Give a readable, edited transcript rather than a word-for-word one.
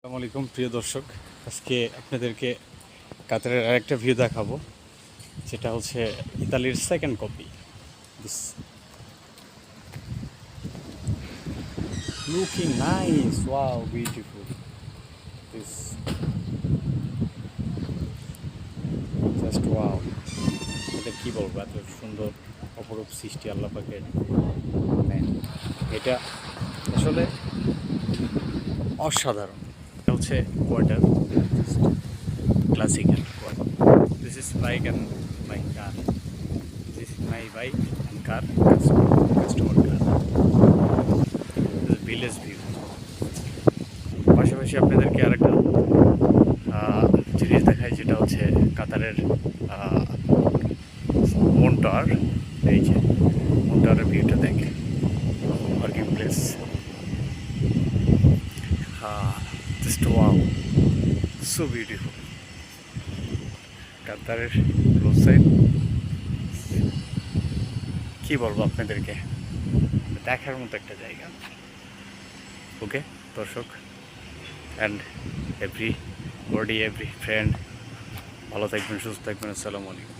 আসসালামু আলাইকুম প্রিয় দর্শক, আজকে আপনাদেরকে কাতারের আরেকটা ভিউ দেখাবো, যেটা হচ্ছে ইতালির second copy. This looking nice, wow beautiful. This just wow, এটা কী বলবো, এত সুন্দর অপরূপ সৃষ্টি আল্লাহ পাকের। মানে এটা আসলে অসাধারণ। এটা হচ্ছে quarter, classical quarter. This is bike and my car, this is my bike and car, customer car, village view. পাশাপাশি আপনাদেরকে আরেকটা জিনিস দেখাই, যেটা হচ্ছে কাতারের মুন টাওয়ার। এই যে মুন টাওয়ারের ভিউটা দেখে, working place, just wow, so beautiful. কাতারের রোড সাইড, কী বলবো আপনাদেরকে, দেখার মতো একটা জায়গা। ওকে দর্শক and every body, every friend, ভালো থাকবেন, সুস্থ থাকবেন। আসসালামু আলাইকুম।